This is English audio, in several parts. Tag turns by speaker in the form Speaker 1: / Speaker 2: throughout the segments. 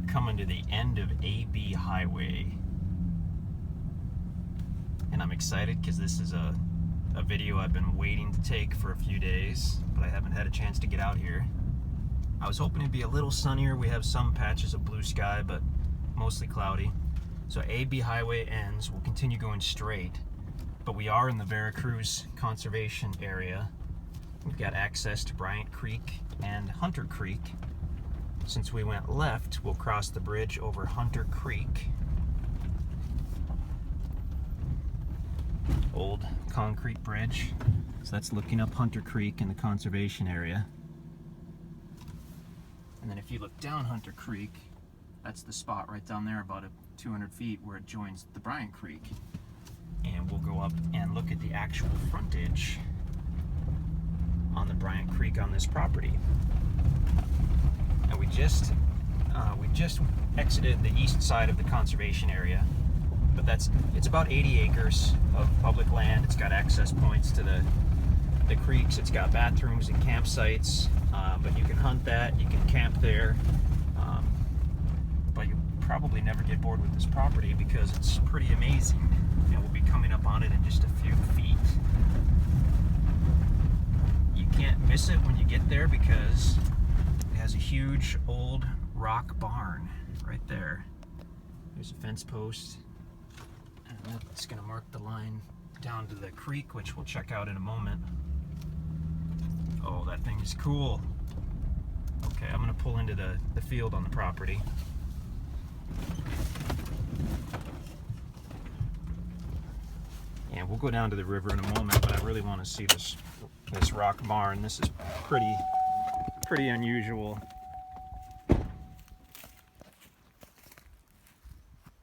Speaker 1: coming to the end of AB Highway, and I'm excited because this is a video I've been waiting to take for a few days, but I haven't had a chance to get out here. I was hoping it'd be a little sunnier. We have some patches of blue sky, but mostly cloudy. So AB Highway ends. We'll continue going straight, but we are in the Veracruz Conservation Area. We've got access to Bryant Creek and Hunter Creek. Since we went left, we'll cross the bridge over Hunter Creek. Old concrete bridge. So that's looking up Hunter Creek in the conservation area. And then if you look down Hunter Creek, that's the spot right down there about 200 feet where it joins the Bryant Creek. And we'll go up and look at the actual frontage on the Bryant Creek on this property. And we just exited the east side of the conservation area, but it's about 80 acres of public land. It's got access points to the creeks. It's got bathrooms and campsites, but you can hunt that, you can camp there, but you'll probably never get bored with this property because it's pretty amazing. And we'll be coming up on it in just a few feet. You can't miss it when you get there because it has a huge old rock barn right there. There's a fence post, and that's going to mark the line down to the creek, which we'll check out in a moment. Oh, that thing is cool. Okay, I'm going to pull into the field on the property. And we'll go down to the river in a moment, but I really want to see this rock barn. This is pretty unusual.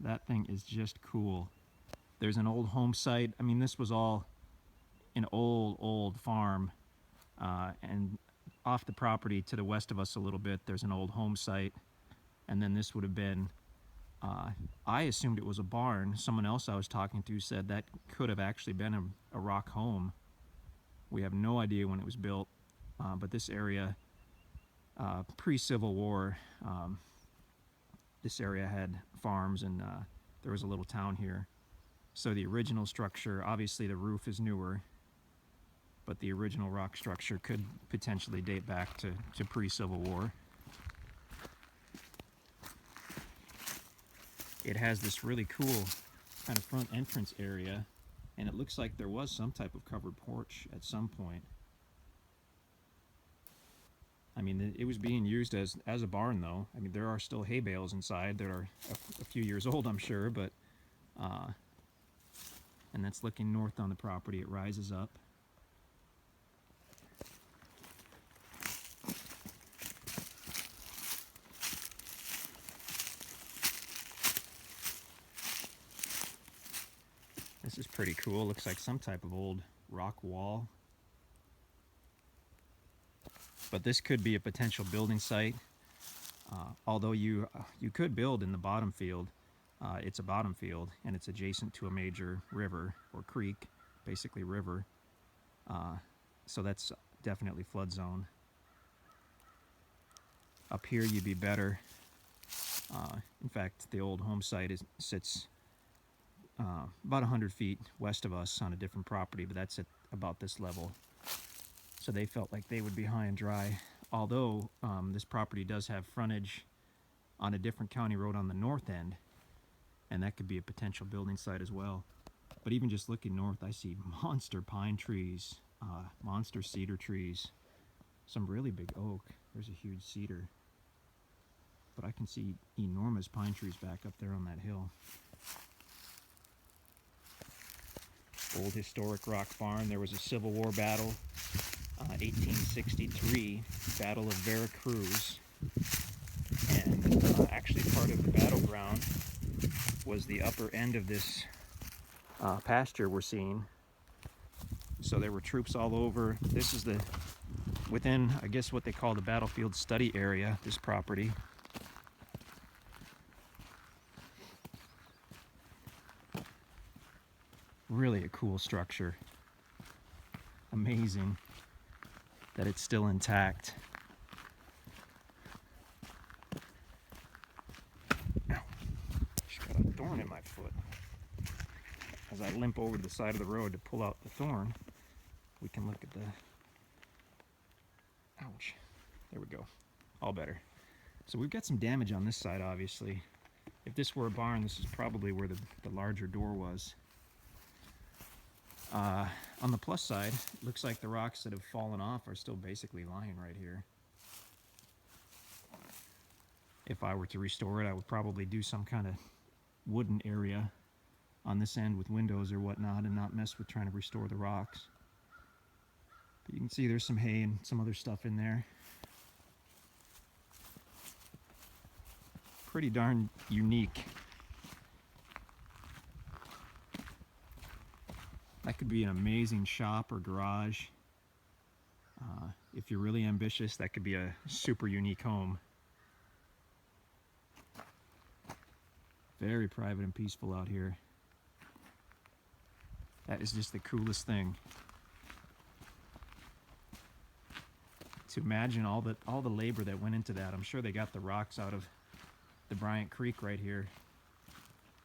Speaker 1: That thing is just cool. There's an old home site. I mean, this was all an old farm, and off the property to the west of us a little bit, there's an old home site, and then this would have been, I assumed it was a barn. Someone else I was talking to said that could have actually been a rock home. We have no idea when it was built, but this area, pre-Civil War, this area had farms, and there was a little town here. So the original structure, obviously the roof is newer, but the original rock structure could potentially date back to pre-Civil War. It has this really cool kind of front entrance area, and it looks like there was some type of covered porch at some point. I mean, it was being used as a barn, though. I mean, there are still hay bales inside that are a few years old, I'm sure, but and that's looking north on the property. It rises up. This is pretty cool. Looks like some type of old rock wall. But this could be a potential building site. Although you could build in the bottom field. It's a bottom field, and it's adjacent to a major river or creek, basically river. So that's definitely flood zone. Up here you'd be better. In fact, the old home site sits about 100 feet west of us on a different property, but that's at about this level. So they felt like they would be high and dry. Although this property does have frontage on a different county road on the north end, and that could be a potential building site as well. But even just looking north, I see monster pine trees, monster cedar trees, some really big oak. There's a huge cedar. But I can see enormous pine trees back up there on that hill. Old historic rock barn. There was a Civil War battle, 1863, Battle of Veracruz, and actually part of the battleground was the upper end of this pasture we're seeing. So there were troops all over. This is within, I guess, what they call the battlefield study area, this property. Really a cool structure. Amazing that it's still intact. thorn in my foot. As I limp over to the side of the road to pull out the thorn, we can look at the... Ouch. There we go. All better. So we've got some damage on this side, obviously. If this were a barn, this is probably where the larger door was. On the plus side, it looks like the rocks that have fallen off are still basically lying right here. If I were to restore it, I would probably do some kind of wooden area on this end with windows or whatnot and not mess with trying to restore the rocks. But you can see there's some hay and some other stuff in there. Pretty darn unique. That could be an amazing shop or garage. If you're really ambitious, that could be a super unique home. Very private and peaceful out here. That is just the coolest thing. To imagine all the labor that went into that. I'm sure they got the rocks out of the Bryant Creek right here.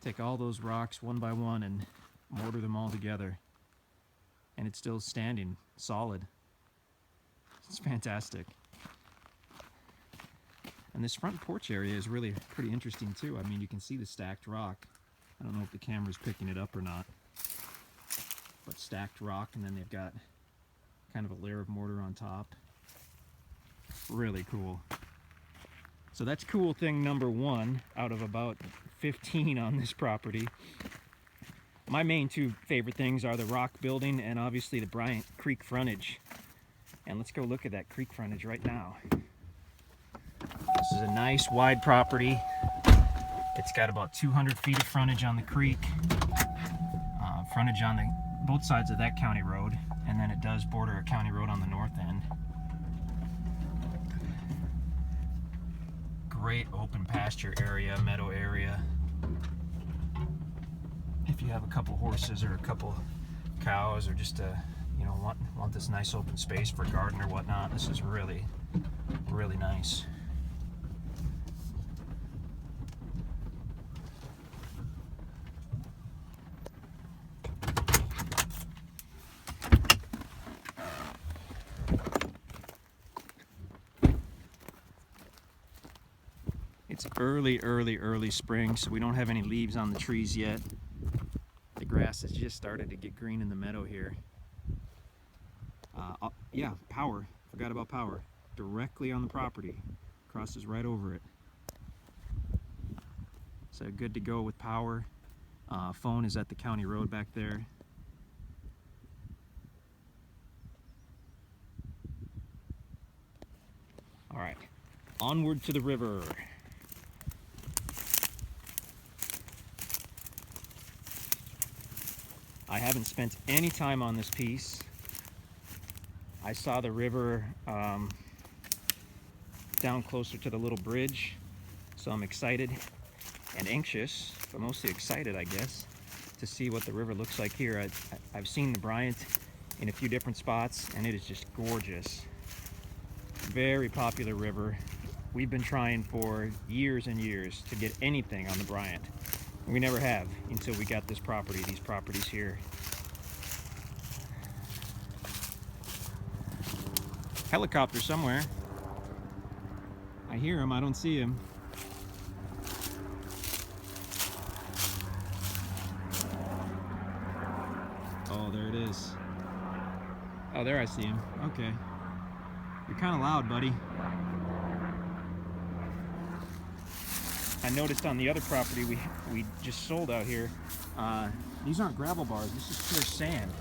Speaker 1: Take all those rocks one by one and mortar them all together. And it's still standing solid. It's fantastic. And this front porch area is really pretty interesting too. I mean, you can see the stacked rock. I don't know if the camera's picking it up or not. But stacked rock, and then they've got kind of a layer of mortar on top. Really cool. So that's cool thing number 1 out of about 15 on this property. My main 2 favorite things are the rock building and obviously the Bryant Creek frontage. And let's go look at that creek frontage right now. This is a nice wide property. It's got about 200 feet of frontage on the creek. Frontage on both sides of that county road, and then it does border a county road on the north end. Great open pasture area, meadow area. If you have a couple horses or a couple cows, or just want this nice open space for a garden or whatnot, this is really, really nice. It's early spring, so we don't have any leaves on the trees yet. The grass has just started to get green in the meadow here. Yeah, power. Forgot about power. Directly on the property. Crosses right over it. So good to go with power. Phone is at the county road back there. All right, onward to the river. I haven't spent any time on this piece. I saw the river down closer to the little bridge, so I'm excited and anxious, but mostly excited, I guess, to see what the river looks like here. I've seen the Bryant in a few different spots, and it is just gorgeous. Very popular river. We've been trying for years and years to get anything on the Bryant. We never have until we got this property, these properties here. Helicopter somewhere. I hear him, I don't see him. Oh, there it is. Oh, there I see him. Okay. You're kind of loud, buddy. I noticed on the other property we just sold out here, these aren't gravel bars, this is pure sand.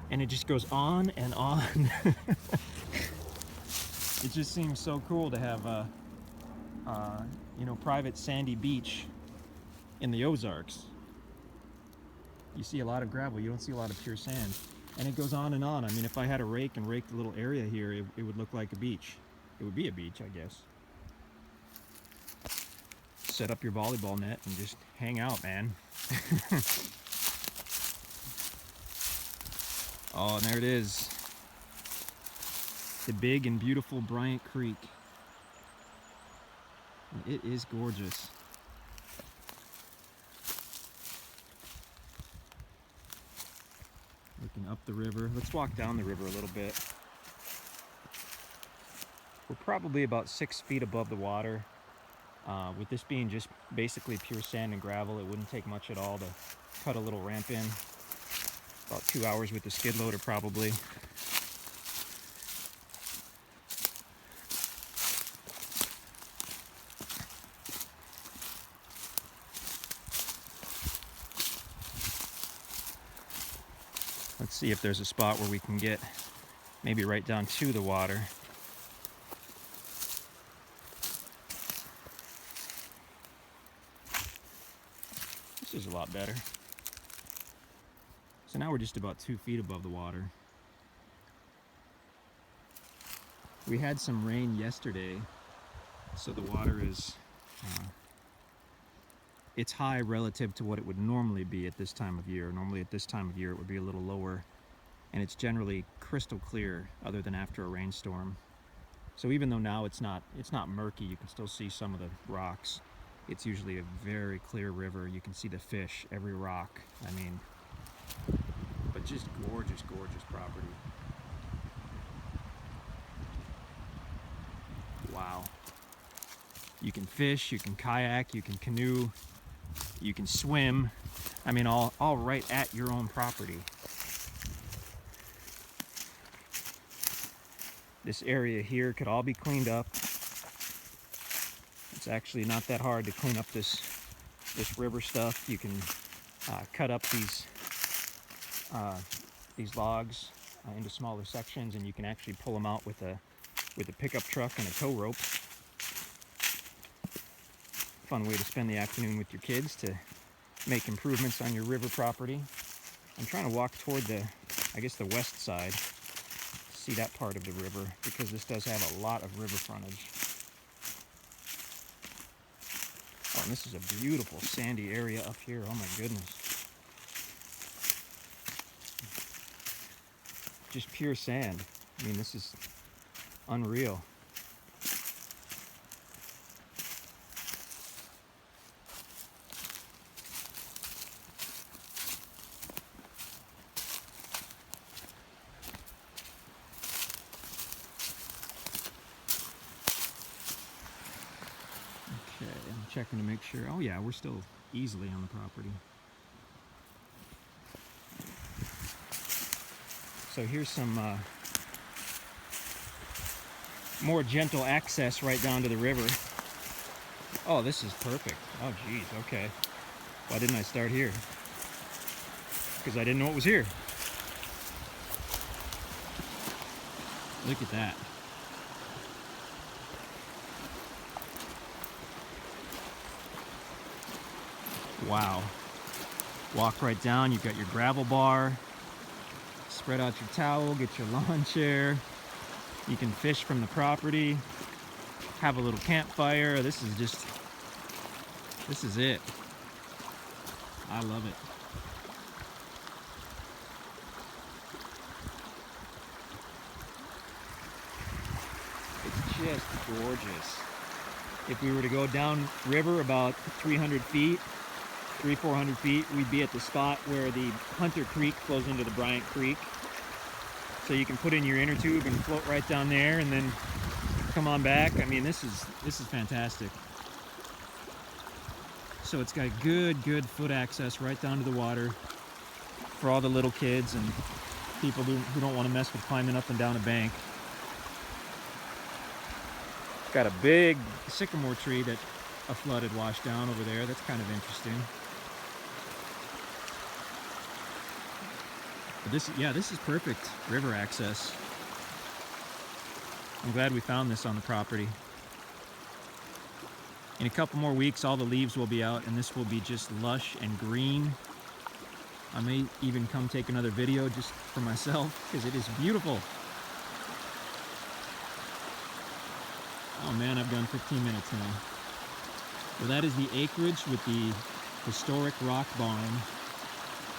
Speaker 1: And it just goes on and on. It just seems so cool to have a private sandy beach in the Ozarks. You see a lot of gravel, you don't see a lot of pure sand. And it goes on and on. I mean, if I had a rake and raked a little area here, it would look like a beach. It would be a beach, I guess. Set up your volleyball net and just hang out, man. Oh, and there it is. The big and beautiful Bryant Creek. And it is gorgeous. up the river. Let's walk down the river a little bit. We're probably about 6 feet above the water. With this being just basically pure sand and gravel, it wouldn't take much at all to cut a little ramp in. About 2 hours with the skid loader probably. Let's see if there's a spot where we can get maybe right down to the water. This is a lot better. So now we're just about 2 feet above the water. We had some rain yesterday, so the water is it's high relative to what it would normally be at this time of year. Normally at this time of year it would be a little lower, and it's generally crystal clear other than after a rainstorm. So even though now it's not murky, you can still see some of the rocks. It's usually a very clear river. You can see the fish, every rock. I mean, but just gorgeous, gorgeous property. Wow. You can fish, you can kayak, you can canoe, you can swim. I mean, all right at your own property. This area here could all be cleaned up. It's actually not that hard to clean up this river stuff. You can cut up these logs into smaller sections, and you can actually pull them out with a pickup truck and a tow rope. Fun way to spend the afternoon with your kids to make improvements on your river property. I'm trying to walk toward the west side, see that part of the river, because this does have a lot of river frontage. Oh, and this is a beautiful sandy area up here. Oh my goodness. Just pure sand. I mean, this is unreal. I'm checking to make sure. Oh yeah, we're still easily on the property. So here's some more gentle access right down to the river. Oh, this is perfect. Oh geez, okay. Why didn't I start here? Because I didn't know it was here. Look at that. Wow. Walk right down, you've got your gravel bar. Spread out your towel, get your lawn chair. You can fish from the property. Have a little campfire. This is it. I love it. It's just gorgeous. If we were to go down river about 300 feet, 400 feet, we'd be at the spot where the Hunter Creek flows into the Bryant Creek. So you can put in your inner tube and float right down there and then come on back. I mean, this is fantastic. So it's got good foot access right down to the water for all the little kids and people who don't want to mess with climbing up and down a bank. Got a big sycamore tree that a flood had washed down over there. That's kind of interesting. But this is perfect river access. I'm glad we found this on the property. In a couple more weeks, all the leaves will be out and this will be just lush and green. I may even come take another video just for myself because it is beautiful. Oh man, I've done 15 minutes now. Well, that is the acreage with the historic rock barn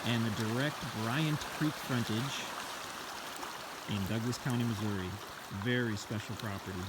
Speaker 1: and the direct Bryant Creek frontage in Douglas County, Missouri. Very special property.